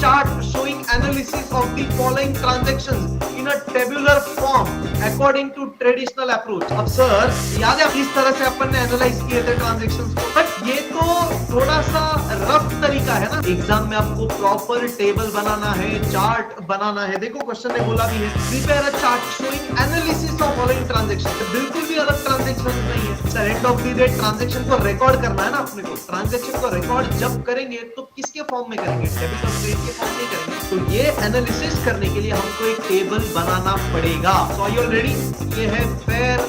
chart showing analysis of the following transactions in a tabular form according to traditional approach. अब sir याद है किस तरह से अपन ने एनालाइज किए थे ट्रांजैक्शंस को, बट ये तो थोड़ा सा रफ तरीका है ना। एग्जाम में आपको प्रॉपर टेबल बनाना है, चार्ट बनाना है। देखो क्वेश्चन ने बोला भी है prepare a chart showing analysis of following transaction. बिल्कुल भी अलग ट्रांजैक्शन नहीं है sir. End of the day transaction को रिकॉर्ड करना है ना अपने को। ट्रांजैक्शन को रिकॉर्ड जब करेंगे तो किसके फॉर्म में करेंगे? डेबिट और क्रेडिट के फॉर्म में करेंगे। तो ये एनालिसिस करने के लिए हमको एक टेबल बनाना पड़ेगा। So are you ready? ये है फेयर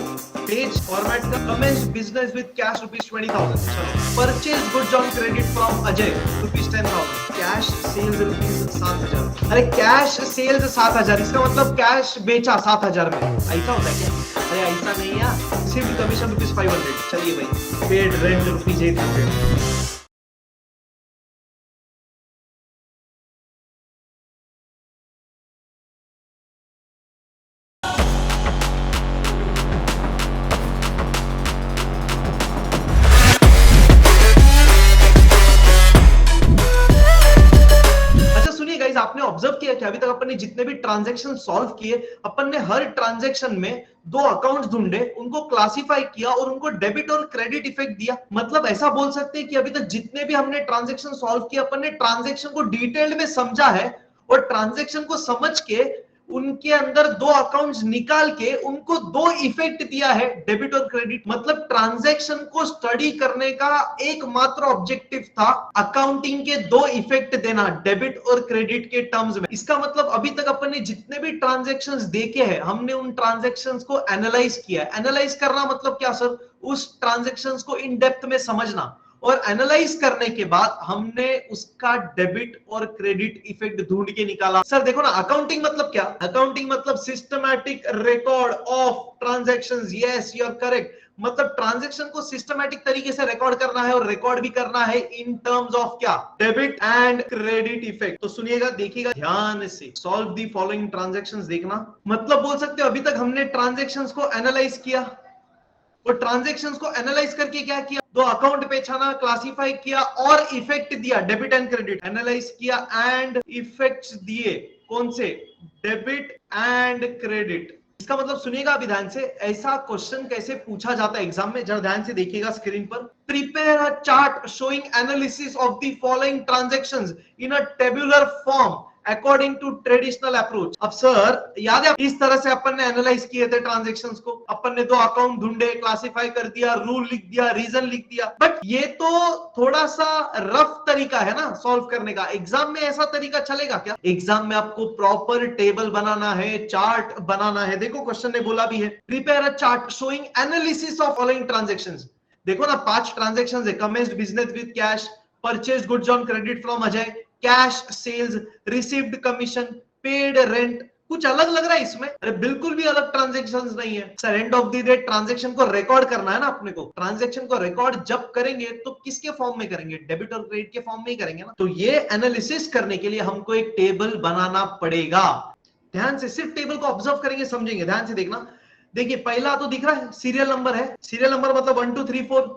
पेज फॉर्मेट का। Commence business with cash ₹20,000। चलो purchase goods on credit from Ajay ₹10,000। Cash sales ₹7,000। अरे कैश सेल्स 7,000, इसका मतलब कैश बेचा 7,000 में। ऐसा होता है क्या? अरे ऐसा नहीं है। सिर्फ कमीशन ₹500। चलिए भाई पेड रेंट ₹800। आपने ऑब्जर्व किया कि अभी तक अपन ने जितने भी ट्रांजैक्शन सॉल्व किए, अपन ने हर ट्रांजैक्शन में दो अकाउंट्स ढूंढे, उनको क्लासिफाई किया और उनको डेबिट और क्रेडिट इफेक्ट दिया। मतलब ऐसा बोल सकते हैं कि अभी तक जितने भी हमने ट्रांजैक्शन सॉल्व किए, अपन ने ट्रांजैक्शन को डिटेल्ड में समझा है और ट्रांजैक्शन को समझ के उनके अंदर दो अकाउंट्स निकाल के उनको दो इफेक्ट दिया है, डेबिट और क्रेडिट। मतलब ट्रांजैक्शन को स्टडी करने का एकमात्र ऑब्जेक्टिव था अकाउंटिंग के दो इफेक्ट देना, डेबिट और क्रेडिट के टर्म्स में। इसका मतलब अभी तक अपन ने जितने भी ट्रांजैक्शंस देखे हैं, हमने उन ट्रांजैक्शंस को एनालाइज किया है। एनालाइज करना मतलब क्या सर? उस ट्रांजैक्शंस को इन डेप्थ में समझना, और एनालाइज करने के बाद हमने उसका डेबिट और क्रेडिट इफेक्ट ढूंढ के निकाला। सर देखो ना, अकाउंटिंग मतलब क्या? अकाउंटिंग मतलब systematic record of transactions. Yes, you are correct. मतलब ट्रांजैक्शन को सिस्टमैटिक तरीके से रिकॉर्ड करना है, और रिकॉर्ड भी करना है इन टर्म्स ऑफ क्या? Debit and credit effect. तो सुनिएगा, देखिएगा ध्यान से। सॉल्व द फॉलोइंग ट्रांजैक्शंस देखना। मतलब बोल सकते हो अभी तक हमने ट्रांजैक्शंस को एनालाइज किया, और ट्रांजैक्शंस को एनालाइज करके क्या किया? दो अकाउंट पहचाना, क्लासिफाई किया और इफेक्ट दिया, डेबिट एंड क्रेडिट। एनालाइज किया एंड इफेक्ट्स दिए। कौन से? Debit and credit. इसका मतलब सुनिएगा अभी ध्यान से, ऐसा क्वेश्चन कैसे पूछा जाता है एग्जाम में, जरा ध्यान से देखिएगा स्क्रीन पर। Prepare a chart showing analysis of the following transactions in a tabular form according to traditional approach. अब सर याद है इस तरह से अपन ने एनालाइज किए थे ट्रांजैक्शंस को। अपन ने दो अकाउंट ढूंढे, क्लासिफाई कर दिया, रूल लिख दिया, रीजन लिख दिया। बट ये तो थोड़ा सा रफ तरीका है ना सॉल्व करने का। एग्जाम में ऐसा तरीका चलेगा क्या? एग्जाम में आपको प्रॉपर टेबल बनाना है, चार्ट बनाना है। देखो क्वेश्चन ने बोला भी है prepare a chart showing analysis of following transactions. देखो ना 5 ट्रांजैक्शंस है। Commenced business with cash, purchase goods on credit from Ajay, cash sales, received commission, paid rent. कुछ अलग लग रहा है इसमें? अरे बिल्कुल भी अलग ट्रांजैक्शंस नहीं है sir. End of the day transaction को रिकॉर्ड करना है ना अपने को। ट्रांजैक्शन को रिकॉर्ड जब करेंगे तो किसके फॉर्म में करेंगे? डेबिट और क्रेडिट के फॉर्म में ही करेंगे ना। तो ये एनालिसिस करने के लिए हमको एक टेबल बनाना पड़ेगा। ध्यान से सिर्फ टेबल को ऑब्जर्व करेंगे, समझेंगे। ध्यान से देखना। देखिए पहला तो दिख रहा है सीरियल नंबर है। सीरियल नंबर मतलब 1 2 3 4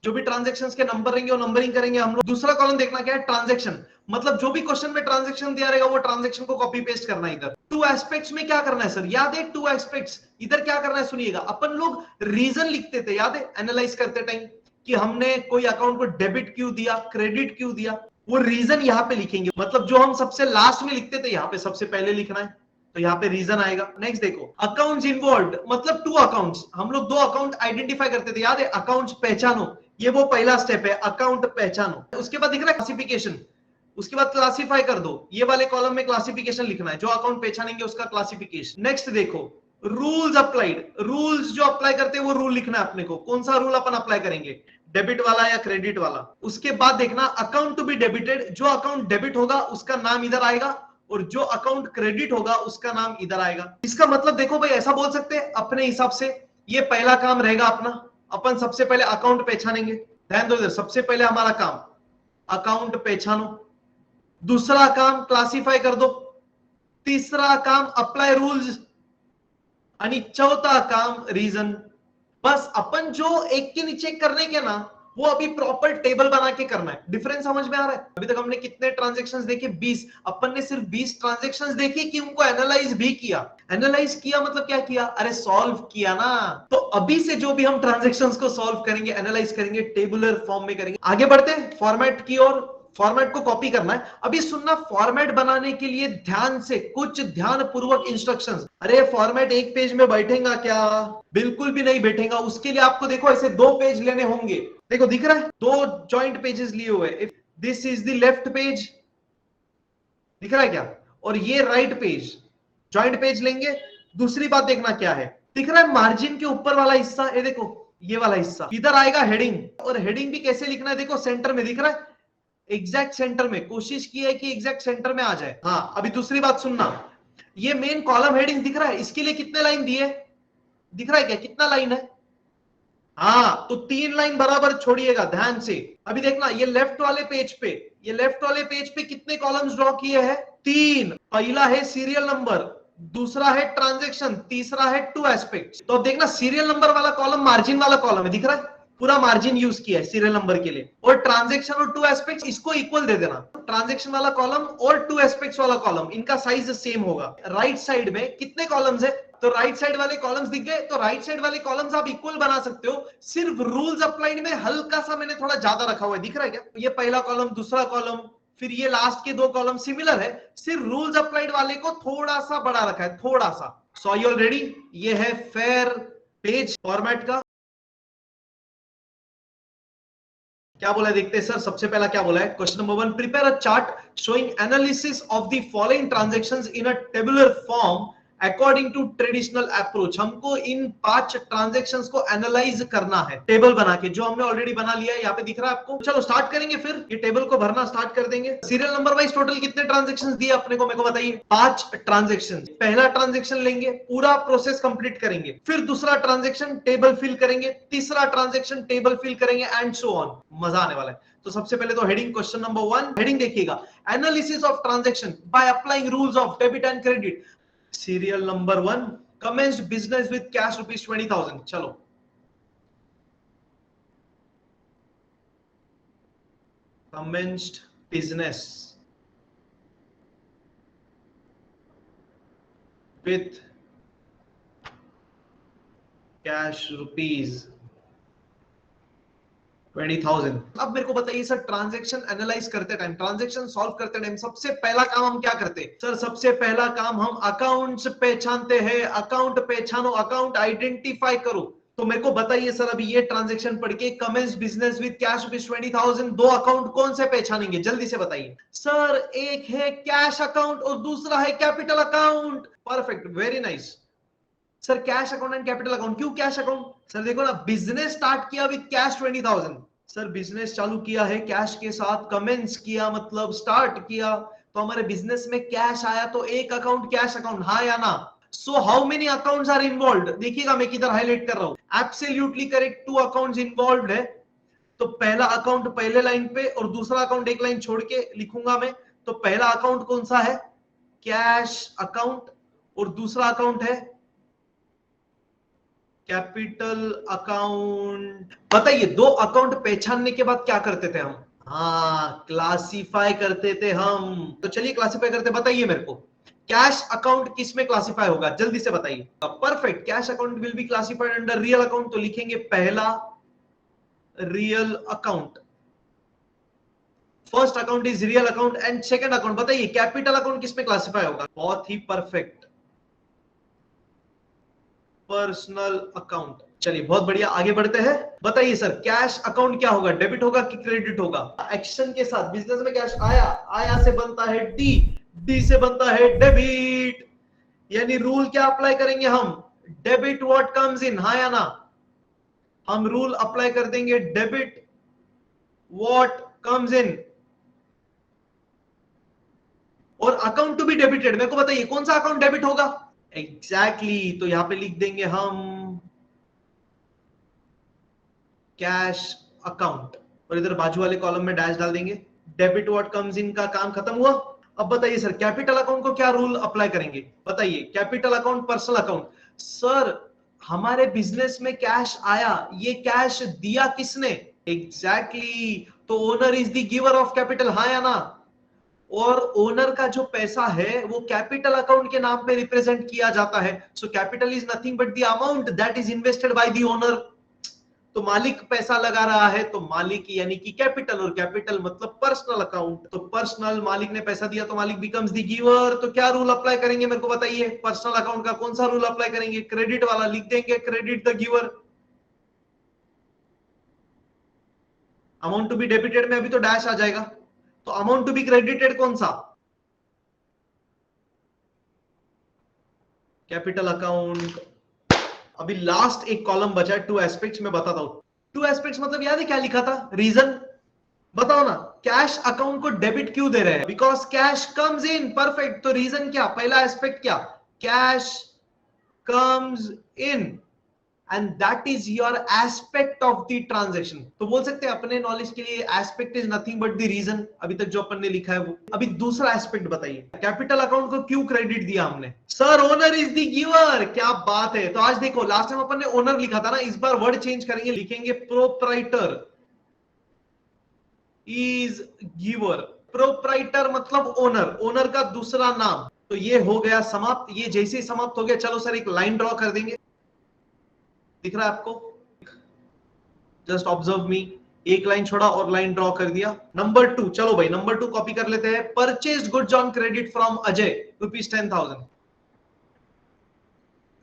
जो भी ट्रांजैक्शंस के नंबर रहेंगे वो नंबरिंग करेंगे हम लोग। दूसरा कॉलम देखना क्या है? ट्रांजैक्शन। मतलब जो भी क्वेश्चन में ट्रांजैक्शन दिया रहेगा वो ट्रांजैक्शन को कॉपी पेस्ट करना है इधर। टू एस्पेक्ट्स में क्या करना है सर? याद है टू एस्पेक्ट्स। इधर क्या करना है सुनिएगा। अपन लोग रीजन लिखते थे, याद है एनालाइज करते टाइम, कि हमने कोई अकाउंट को डेबिट क्यों दिया, क्रेडिट क्यों दिया। वो रीजन यहाँ पे लिखेंगे। मतलब जो हम सबसे लास्ट में लिखते थे यहाँ पे सबसे पहले लिखना है, तो यहाँ पे रीजन आएगा। नेक्स्ट देखो अकाउंट्स इन्वॉल्व्ड, मतलब 2 अकाउंट्स। हम लोग 2 अकाउंट आइडेंटिफाई करते थे, याद है? अकाउंट्स पहचानो, ये वो पहला स्टेप है, अकाउंट पहचानो। उसके बाद दिख रहा है क्लासिफिकेशन। उसके बाद क्लासिफाई कर दो। ये वाले कॉलम में क्लासिफिकेशन लिखना है, जो अकाउंट पहचानेंगे उसका क्लासिफिकेशन। नेक्स्ट देखो रूल्स अप्लाइड। रूल्स जो अप्लाई करते हैं वो रूल लिखना है अपने को। कौन सा रूल अपन अप्लाई करेंगे? डेबिट वाला या क्रेडिट वाला। उसके बाद देखना अकाउंट टू बी डेबिटेड। जो अकाउंट डेबिट होगा उसका नाम इधर आएगा, और जो अकाउंट क्रेडिट होगा उसका नाम इधर आएगा। इसका मतलब देखो भाई, ऐसा बोल सकते हैं अपने हिसाब से, ये पहला काम रहेगा अपना। अपन सबसे पहले अकाउंट पहचानेंगे। ध्यान दो, सबसे पहले हमारा काम अकाउंट पहचानो। दूसरा काम क्लासिफाई कर दो। तीसरा काम अप्लाई रूल्स, आणि चौथा काम रीजन। बस अपन जो एक के नीचे करने के ना, वो अभी प्रॉपर टेबल बना के करना है। डिफरेंस समझ में आ रहा है? अभी तक हमने कितने ट्रांजेक्शंस देखे? 20। अपन ने सिर्फ 20 ट्रांजेक्शंस देखे कि उनको एनालाइज भी किया। एनालाइज किया मतलब क्या किया? अरे सॉल्व किया ना। तो अभी से जो भी हम ट्रांजेक्शंस को सॉल्व करेंगे, एनालाइज करेंगे, टेबुलर फॉर्म में करेंगे। आगे बढ़ते हैं फॉर्मेट की ओर। फॉर्मेट को कॉपी करना है। अभी सुनना, फॉर्मेट बनाने के लिए ध्यान से, कुछ ध्यान पूर्वक इंस्ट्रक्शंस। अरे फॉर्मेट एक पेज में बैठेगा क्या? बिल्कुल भी नहीं बैठेगा। उसके लिए आपको देखो ऐसे 2 पेज लेने होंगे। देखो दिख रहा है, 2 जॉइंट पेजेस लिए हुए। If this is the left page, दिख रहा है क्या? और ये राइट पेज, जॉइंट पेज लेंगे। दूसरी बात देखना क्या है, दिख रहा है मार्जिन के ऊपर वाला हिस्सा, ये देखो ये वाला हिस्सा इधर आएगा हेडिंग। और हेडिंग भी कैसे लिखना है? देखो सेंटर में दिख रहा है, एग्जैक्ट सेंटर में। कोशिश की है कि एग्जैक्ट सेंटर में आ जाए। हाँ, अभी दूसरी बात सुनना, ये मेन कॉलम हेडिंग दिख रहा है, इसके लिए कितने लाइन दिए? दिख रहा है क्या कितना लाइन है? हाँ, तो 3 लाइन बराबर छोड़िएगा ध्यान से। अभी देखना, ये लेफ्ट वाले पेज पे, ये लेफ्ट वाले पेज पे कितने कॉलम्स ड्रॉ किए हैं? 3। पहला है सीरियल नंबर, दूसरा है ट्रांजैक्शन, तीसरा है टू एस्पेक्ट्स। तो अब देखना, सीरियल नंबर वाला कॉलम मार्जिन वाला कॉलम है, दिख रहा है? पूरा मार्जिन यूज किया है सीरियल नंबर के लिए। और ट्रांजैक्शन और टू एस्पेक्ट्स इसको इक्वल दे देना। ट्रांजैक्शन वाला कॉलम और टू एस्पेक्ट्स वाला कॉलम, इनका साइज सेम होगा। राइट साइड में कितने कॉलम्स है? तो राइट साइड वाले कॉलम्स दिख गए, तो राइट साइड वाले कॉलम्स आप इक्वल बना सकते हो। सिर्फ रूल्स अप्लाइड में हल्का सा मैंने थोड़ा ज्यादा रखा हुआ है, दिख रहा है क्या? ये पहला कॉलम, दूसरा कॉलम, फिर ये लास्ट के 2 कॉलम सिमिलर है, सिर्फ रूल्स अप्लाइड वाले को थोड़ा सा बड़ा रखा है, थोड़ा सा। सो यू ऑलरेडी, ये है फेयर पेज फॉर्मेट का। क्या बोला है देखते हैं सर। सबसे पहला क्या बोला है? Question number 1, prepare a chart showing analysis of the following transactions in a tabular form according to traditional approach. हमको इन 5 ट्रांजैक्शंस को एनालाइज करना है टेबल बना के, जो हमने ऑलरेडी बना लिया है। यहाँ पे दिख रहा है आपको। चलो स्टार्ट करेंगे, फिर ये टेबल को भरना स्टार्ट कर देंगे। सीरियल नंबर वाइज टोटल कितने ट्रांजैक्शंस दिए अपने को, मेरे को बताइए। 5 ट्रांजैक्शंस। पहला ट्रांजैक्शन लेंगे, पूरा प्रोसेस कंप्लीट करेंगे, फिर दूसरा ट्रांजैक्शन टेबल फिल करेंगे, तीसरा ट्रांजैक्शन टेबल फिल करेंगे, एंड सो ऑन। मजा आने वाला है। तो सबसे पहले तो हेडिंग, क्वेश्चन नंबर 1 हेडिंग देखिएगा, analysis of transaction by applying rules of debit and credit. Serial number 1, commenced business with cash rupees 20,000। चलो commenced business with cash rupees 20,000। अब मेरे को बताइए सर, ट्रांजैक्शन एनालाइज करते टाइम, ट्रांजैक्शन सॉल्व करते time सबसे पहला काम हम क्या करते हैं? सर सबसे पहला काम हम अकाउंट्स पहचानते हैं। अकाउंट पहचानो, अकाउंट आइडेंटिफाई करो। तो मेरे को बताइए सर, अभी ये ट्रांजैक्शन पढ़ के, commence business with cash rupees 20,000, 2 account कौन से पहचानेंगे? जल्दी से बताइए सर। एक है कैश अकाउंट और दूसरा है capital account. Perfect, very nice sir. Cash account and capital account. क्यों कैश अकाउंट? सर देखो ना, बिजनेस स्टार्ट किया विद कैश 20,000। सर बिजनेस चालू किया है कैश के साथ, कमेंस किया मतलब स्टार्ट किया, तो हमारे बिजनेस में कैश आया, तो एक अकाउंट कैश अकाउंट, हाँ या ना? So how many accounts are involved? देखिएगा मैं किधर हाईलाइट कर रहा हूं। एब्सोल्युटली करेक्ट, 2 अकाउंट्स इन्वॉल्व्ड है। तो पहला अकाउंट पहले लाइन पे और दूसरा अकाउंट एक लाइन छोड़ के लिखूंगा मैं। तो पहला अकाउंट कौन सा है? Cash account. और दूसरा अकाउंट है कैपिटल अकाउंट। बताइए, 2 अकाउंट पहचानने के बाद क्या करते थे हम? हाँ, क्लासिफाई करते थे हम। तो चलिए क्लासिफाई करते, बताइए मेरे को, कैश अकाउंट किस में क्लासिफाई होगा? जल्दी से बताइए। Perfect, cash account will be classified under real account. तो लिखेंगे पहला real account, first account is real account. And second account बताइए, कैपिटल अकाउंट किस में क्लासिफाई होगा? बहुत ही परफेक्ट, पर्सनल अकाउंट। चलिए बहुत बढ़िया, आगे बढ़ते हैं। बताइए सर, कैश अकाउंट क्या होगा? डेबिट होगा कि क्रेडिट होगा? एक्शन के साथ बिजनेस में कैश आया, आया से बनता है डी, डी से बनता है डेबिट। यानी रूल क्या अप्लाई करेंगे हम? डेबिट व्हाट कम्स इन, हाँ या ना? हम रूल अप्लाई कर देंगे, डेबिट व्हाट कम्स इन। और अकाउंट टू बी डेबिटेड, मेरे को बताइए कौन सा अकाउंट डेबिट होगा? एग्जैक्टली, तो यहां पे लिख देंगे हम कैश अकाउंट, और इधर बाजू वाले कॉलम में डैश डाल देंगे। डेबिट व्हाट कम्स इन का काम खत्म हुआ। अब बताइए सर, कैपिटल अकाउंट को क्या रूल अप्लाई करेंगे? बताइए, capital account, personal account. Sir हमारे बिजनेस में कैश आया, ये कैश दिया किसने? एग्जैक्टली तो owner is the giver of capital, हाँ या ना? और ओनर का जो पैसा है वो कैपिटल अकाउंट के नाम पे रिप्रेजेंट किया जाता है। So capital is nothing but the amount that is invested by the owner. तो मालिक पैसा लगा रहा है तो मालिक यानी कि कैपिटल, और कैपिटल मतलब पर्सनल अकाउंट। तो पर्सनल, मालिक ने पैसा दिया तो मालिक बिकम्स द गिवर। तो क्या रूल अप्लाई करेंगे मेरे को बताइए? पर्सनल अकाउंट का कौन सा रूल अप्लाई करेंगे? क्रेडिट वाला लिख देंगे, credit the giver. Amount to be debited में अभी तो डैश आ जाएगा, तो अमाउंट टू बी क्रेडिटेड कौन सा? Capital account. अभी लास्ट एक कॉलम बचा है, टू एस्पेक्ट्स में बताता हूं। टू एस्पेक्ट्स मतलब याद है क्या लिखा था? रीजन बताओ ना। कैश अकाउंट को डेबिट क्यों दे रहे हैं? Because cash comes in, perfect. तो रीजन क्या? पहला एस्पेक्ट क्या? Cash comes in and that is your aspect of the transaction. तो बोल सकते हैं अपने नॉलेज के लिए aspect is nothing but the reason, अभी तक जो अपन ने लिखा है वो। अभी दूसरा एस्पेक्ट बताइए, कैपिटल अकाउंट को क्यों क्रेडिट दिया हमने? Sir owner is the giver. क्या बात है! तो आज देखो, लास्ट टाइम अपन ने ओनर लिखा था ना, इस बार वर्ड चेंज करेंगे, लिखेंगे प्रोप्राइटर इज गिवर। प्रोप्राइटर मतलब ओनर, ओनर का दूसरा नाम। तो ये हो गया समाप्त। ये जैसे ही समाप्त हो गया, चलो सर एक लाइन ड्रॉ कर देंगे। दिख रहा है आपको? जस्ट ऑब्जर्व मी। एक लाइन छोड़ा और लाइन ड्रॉ कर दिया। नंबर 2, चलो भाई नंबर 2 कॉपी कर लेते हैं। Purchase goods on credit from Ajay ₹10,000।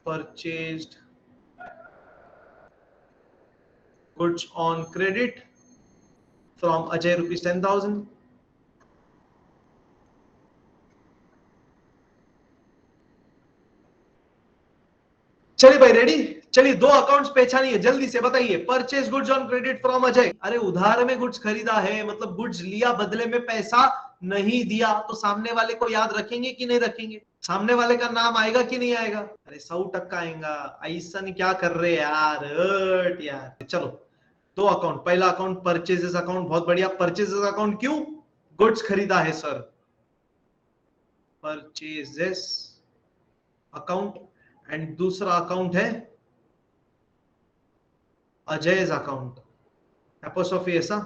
Purchased goods on credit from Ajay ₹10,000। चलिए भाई रेडी। चलिए दो अकाउंट्स पहचानिए जल्दी से, बताइए। Purchase goods on credit from Ajay, अरे उधार में गुड्स खरीदा है, मतलब गुड्स लिया, बदले में पैसा नहीं दिया। तो सामने वाले को याद रखेंगे कि नहीं रखेंगे? सामने वाले का नाम आएगा कि नहीं आएगा? अरे 100% आएगा। ऐसा नहीं क्या कर रहे यार, हट यार। चलो दो अकाउंट, पहला अकाउंट परचेजेस अकाउंट, बहुत बढ़िया। परचेजेस अकाउंट क्यों? गुड्स खरीदा है सर, परचेजेस अकाउंट। एंड दूसरा अकाउंट है अजय's अकाउंट, एपोस्ट्रोफी ऐसा।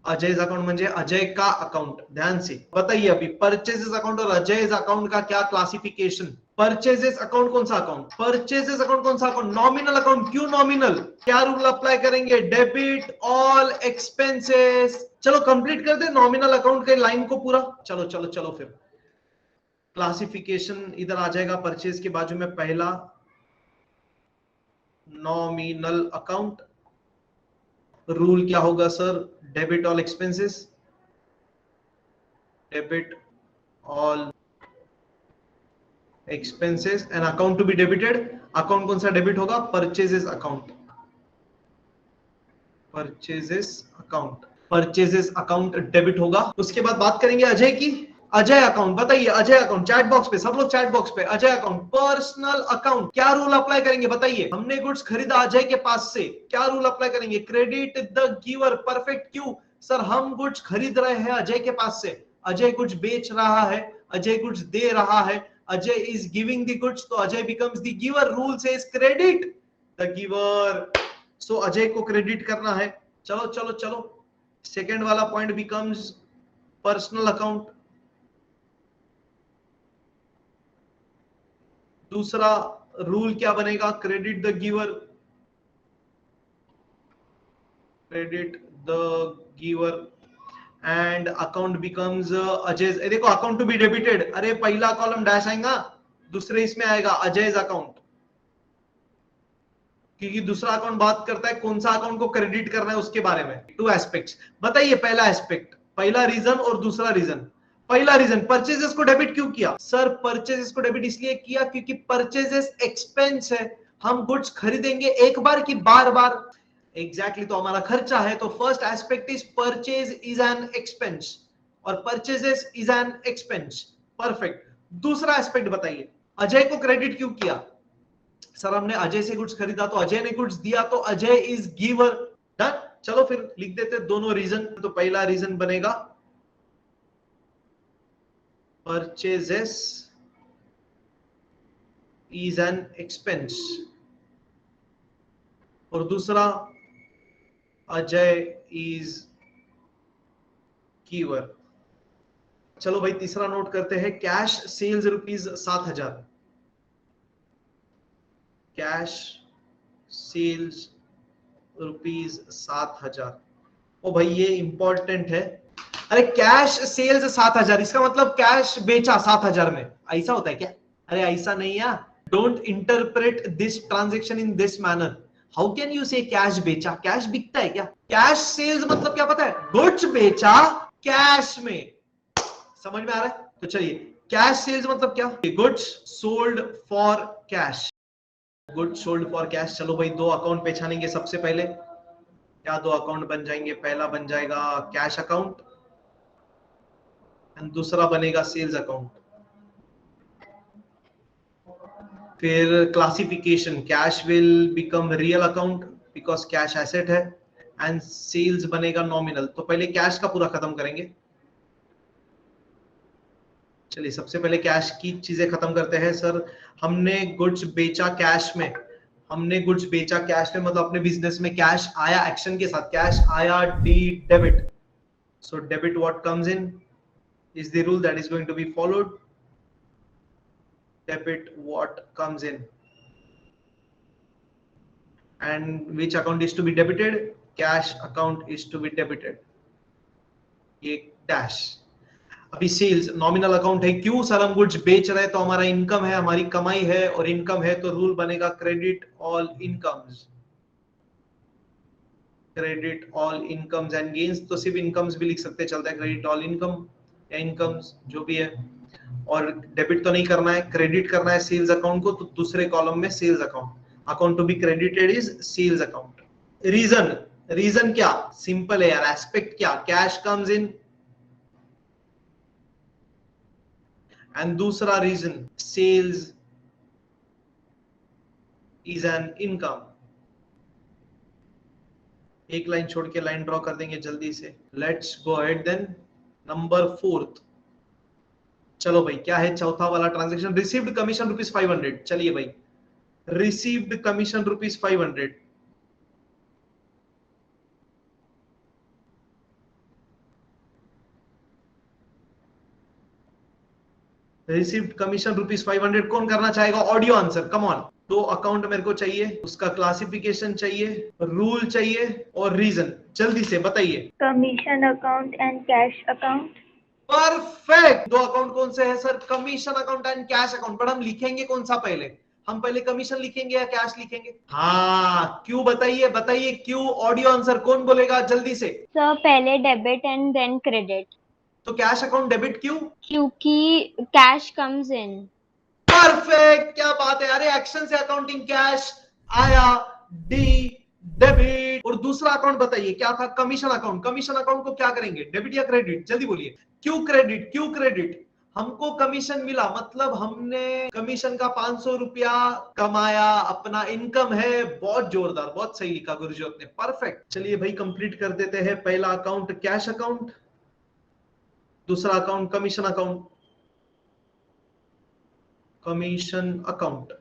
अजय's अकाउंट म्हणजे अजय का अकाउंट। ध्यान से बताइए अभी परचेजेस अकाउंट और अजय's अकाउंट का क्या क्लासिफिकेशन? परचेजेस अकाउंट कौन सा अकाउंट? परचेजेस अकाउंट कौन सा अकाउंट? Nominal account. क्यों नॉमिनल? क्या रूल अप्लाई करेंगे? Debit all expenses. चलो कंप्लीट कर दे नॉमिनल अकाउंट के लाइन को पूरा। चलो चलो चलो फिर क्लासिफिकेशन इधर आ जाएगा, परचेज के बाजू में पहला नॉमिनल अकाउंट। रूल क्या होगा sir? Debit all expenses, debit all expenses and account to be debited. Account कौन सा डेबिट होगा? Purchases account, purchases account. Purchases account debit होगा। उसके बाद बात करेंगे अजय की। अजय अकाउंट बताइए, अजय अकाउंट चैट बॉक्स पे, सब लोग चैट बॉक्स पे। अजय अकाउंट पर्सनल अकाउंट, क्या रूल अप्लाई करेंगे बताइए? हमने गुड्स खरीदा अजय के पास से, क्या रूल अप्लाई करेंगे? Credit the giver, perfect. क्यों सर? हम गुड्स खरीद रहे हैं अजय के पास से, अजय कुछ बेच रहा है, अजय कुछ दे रहा है, Ajay is giving the goods, तो Ajay becomes the giver. Rule says credit the giver. So Ajay को क्रेडिट करना है। चलो चलो चलो, सेकेंड वाला पॉइंट बिकम्स पर्सनल अकाउंट। दूसरा रूल क्या बनेगा? Credit the giver, credit the giver and account becomes Ajay. देखो अकाउंट टू बी डेबिटेड, अरे पहला कॉलम डैश आएगा, दूसरे इसमें आएगा अजय's अकाउंट, क्योंकि दूसरा अकाउंट बात करता है कौन सा अकाउंट को क्रेडिट करना है उसके बारे में। टू एस्पेक्ट्स बताइए। पहला एस्पेक्ट, पहला रीजन और दूसरा रीजन। पहला रीजन, परचेजेस को डेबिट क्यों किया? सर परचेजेस को डेबिट इसलिए किया क्योंकि परचेजेस एक्सपेंस है। हम गुड्स खरीदेंगे एक बार की बार बार? एग्जैक्टली तो हमारा खर्चा है। तो first aspect is purchase is an expense और purchases is an expense, perfect. दूसरा एस्पेक्ट बताइए, अजय को क्रेडिट क्यों किया? सर हमने अजय से गुड्स खरीदा तो अजय ने गुड्स दिया, तो अजय इज गिवर। डन। चलो फिर लिख देते दोनों रीजन। तो पहला रीजन बनेगा परचेजेस इज एन एक्सपेंस और दूसरा अजय इज कीवर। चलो भाई तीसरा नोट करते हैं, कैश सेल्स ₹7,000। Cash sales ₹7,000। ओ भाई ये इंपॉर्टेंट है। अरे कैश सेल्स 7,000, इसका मतलब कैश बेचा 7,000 में, ऐसा होता है क्या? अरे ऐसा नहीं है। Don't interpret this transaction in this manner. How can you से कैश बेचा? कैश बिकता है क्या? कैश सेल्स मतलब क्या पता है? गुड्स बेचा कैश में। समझ में आ रहा है? तो चलिए, कैश सेल्स मतलब क्या? Goods sold for cash. Goods sold for cash. चलो भाई दो अकाउंट पहचानेंगे। सबसे पहले क्या दो अकाउंट बन जाएंगे? पहला बन जाएगा कैश अकाउंट एंड दूसरा बनेगा सेल्स अकाउंट। फिर classification, cash will become real account because cash asset है एंड सेल्स बनेगा नॉमिनल। तो पहले कैश का पूरा खत्म करेंगे। चलिए सबसे पहले कैश की चीजें खत्म करते हैं। सर हमने गुड्स बेचा कैश में, हमने गुड्स बेचा कैश में मतलब अपने बिजनेस में कैश आया, एक्शन के साथ कैश आया, D debit. So debit what comes in is the rule that is going to be followed. Debit what comes in and which account is to be debited? Cash account is to be debited. ये dash. अभी sales nominal account है। क्यों sir? हम goods बेच रहे हैं तो हमारा इनकम है, हमारी कमाई है, और इनकम है तो रूल बनेगा credit all incomes. Credit all incomes and gains. तो सिर्फ इनकम्स भी लिख सकते, चलता है क्रेडिट ऑल इनकम या इनकम्स जो भी है। और डेबिट तो नहीं करना है, क्रेडिट करना है सेल्स अकाउंट को, तो दूसरे कॉलम में sales account. Account to be credited is sales account. Reason, reason क्या? सिंपल है यार। एस्पेक्ट क्या? कैश कम्स इन एंड दूसरा reason sales is an income. एक लाइन छोड़ के लाइन ड्रॉ कर देंगे जल्दी से। Let's go ahead then. Number 4। चलो भाई क्या है चौथा वाला ट्रांजेक्शन? Received commission ₹500। चलिए भाई, रिसीव्ड कमीशन ₹500। Received commission ₹500। कौन करना चाहेगा? Audio answer, come on. दो अकाउंट मेरे को चाहिए, उसका क्लासिफिकेशन चाहिए, रूल चाहिए और रीजन। जल्दी से बताइए। Commission account and cash account. Perfect. दो अकाउंट कौन से हैं sir? Commission account and cash account. पर हम लिखेंगे कौन सा पहले? हम पहले कमीशन लिखेंगे या कैश लिखेंगे? हाँ, क्यों? बताइए बताइए क्यों। ऑडियो आंसर कौन बोलेगा जल्दी से? सर पहले डेबिट एंड देन क्रेडिट। तो कैश अकाउंट डेबिट क्यों? क्योंकि कैश कम्स इन। परफेक्ट, क्या बात है। अरे एक्शन से अकाउंटिंग, कैश आया, डी डेबिट। और दूसरा अकाउंट बताइए क्या था? Commission account. कमीशन अकाउंट को क्या करेंगे? डेबिट या क्रेडिट? जल्दी बोलिए। क्यों क्रेडिट? क्यों क्रेडिट? हमको कमीशन मिला, मतलब हमने कमीशन का 500 रुपया कमाया, अपना इनकम है। बहुत जोरदार, बहुत सही लिखा गुरुजोत ने। परफेक्ट। चलिए भाई कंप्लीट कर देते हैं। पहला अकाउंट कैश अकाउंट, दूसरा account commission account. Commission account.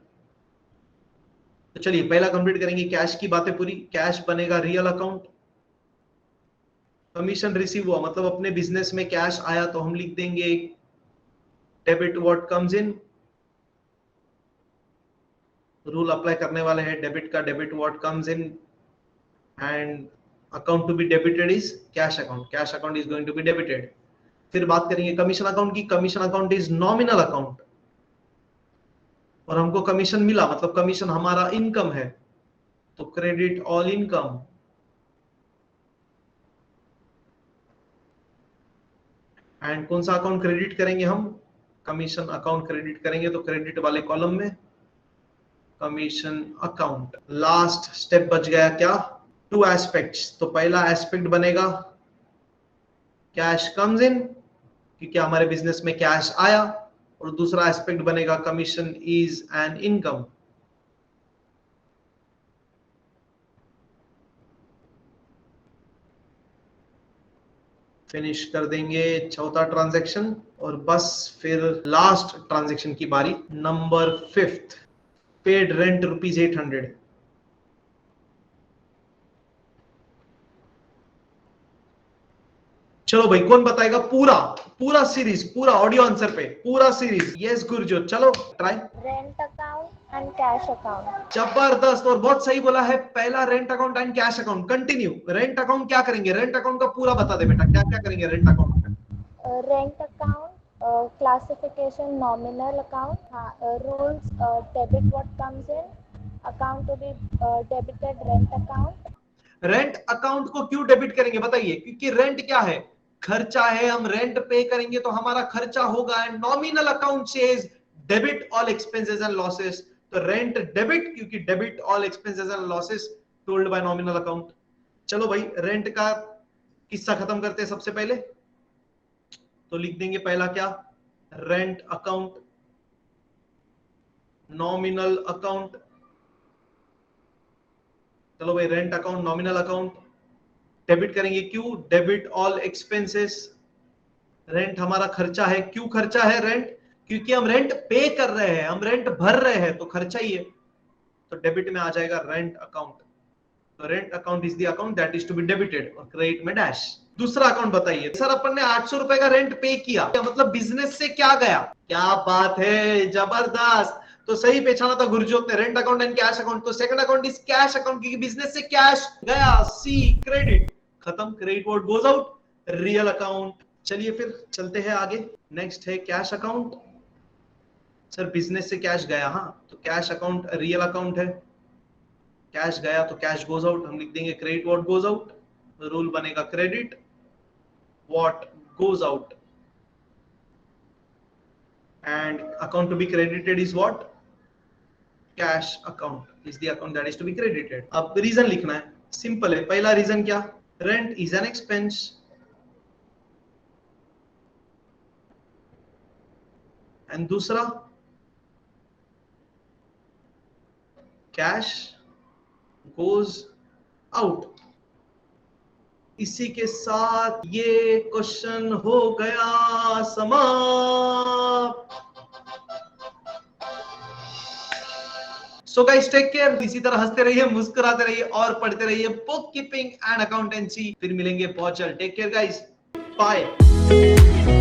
तो चलिए पहला कंप्लीट करेंगे। कैश की बातें पूरी। कैश बनेगा रियल अकाउंट। कमीशन रिसीव हुआ मतलब अपने बिजनेस में कैश आया, तो हम लिख देंगे debit what comes in. Rule apply करने वाले हैं डेबिट का, debit what comes in and account to be debited is cash account. Cash account is going to be debited. फिर बात करेंगे कमीशन अकाउंट की। Commission account is nominal account और हमको कमीशन मिला मतलब कमीशन हमारा इनकम है, तो क्रेडिट ऑल इनकम। एंड कौन सा अकाउंट क्रेडिट करेंगे हम? कमीशन अकाउंट क्रेडिट करेंगे, तो क्रेडिट वाले कॉलम में कमीशन अकाउंट। लास्ट स्टेप बच गया क्या? Two aspects. तो पहला एस्पेक्ट बनेगा कैश कम्स इन, क्योंकि हमारे बिजनेस में कैश आया, और दूसरा एस्पेक्ट बनेगा commission is an income. Finish कर देंगे चौथा ट्रांजैक्शन और बस फिर लास्ट ट्रांजैक्शन की बारी। Number 5, paid rent ₹800। चलो भाई, कौन बताएगा पूरा पूरा सीरीज, पूरा ऑडियो आंसर पे पूरा सीरीज? यस गुरजोत, चलो try. Rent account and cash account. जबरदस्त, और बहुत सही बोला है पहला, rent account and cash account. Continue. Rent account क्या करेंगे? रेंट अकाउंट का पूरा बता दे बेटा, क्या क्या करेंगे रेंट अकाउंट में? Rent account classification nominal account rules debit what comes in account to be debited rent account. Rent account को क्यों डेबिट करेंगे बताइए? क्योंकि रेंट क्या है? खर्चा है, हम रेंट पे करेंगे तो हमारा खर्चा होगा। And nominal account says debit all expenses and losses, तो रेंट डेबिट, क्योंकि debit all expenses and losses told by nominal account. चलो भाई, रेंट का किस्सा खत्म करते हैं सबसे पहले। तो लिख देंगे पहला क्या? Rent account, nominal account. चलो भाई, rent account, nominal account debit करेंगे। क्यों? Debit all expenses. रेंट हमारा खर्चा है। क्यों खर्चा है रेंट? क्योंकि हम रेंट पे कर रहे हैं, हम रेंट भर रहे हैं, तो खर्चा ही है। तो डेबिट में आ जाएगा रेंट अकाउंट। तो rent account is the account that is to be debited, और क्रेडिट में डैश। दूसरा अकाउंट बताइए सर, अपन ने 800 रुपए का रेंट पे किया, मतलब बिजनेस से क्या गया? क्या बात है, जबरदस्त। तो सही पहचाना था गुरजोत ने, rent account and cash account. तो second account is cash account, क्योंकि बिजनेस से कैश गया। सी क्रेडिट, खत्म। Credit word goes out, real account. चलिए फिर चलते हैं आगे। नेक्स्ट है कैश अकाउंट। सर बिजनेस से कैश गया, हाँ, तो कैश अकाउंट रियल अकाउंट है। कैश गया तो कैश गोज आउट, हम लिख देंगे credit what goes out. Rule बनेगा credit what goes out, and account to be credited is what? Cash account is the account that is to be credited. अब reason लिखना है, simple है। पहला reason क्या? Rent is an expense, and दूसरा cash goes out. इसी के साथ ये क्वेश्चन हो गया समाप्त। सो गाइस टेक केयर, इसी तरह हंसते रहिए, मुस्कुराते रहिए और पढ़ते रहिए बुक कीपिंग एंड अकाउंटेंसी। फिर मिलेंगे बहुत जल्द। Take care guys, bye.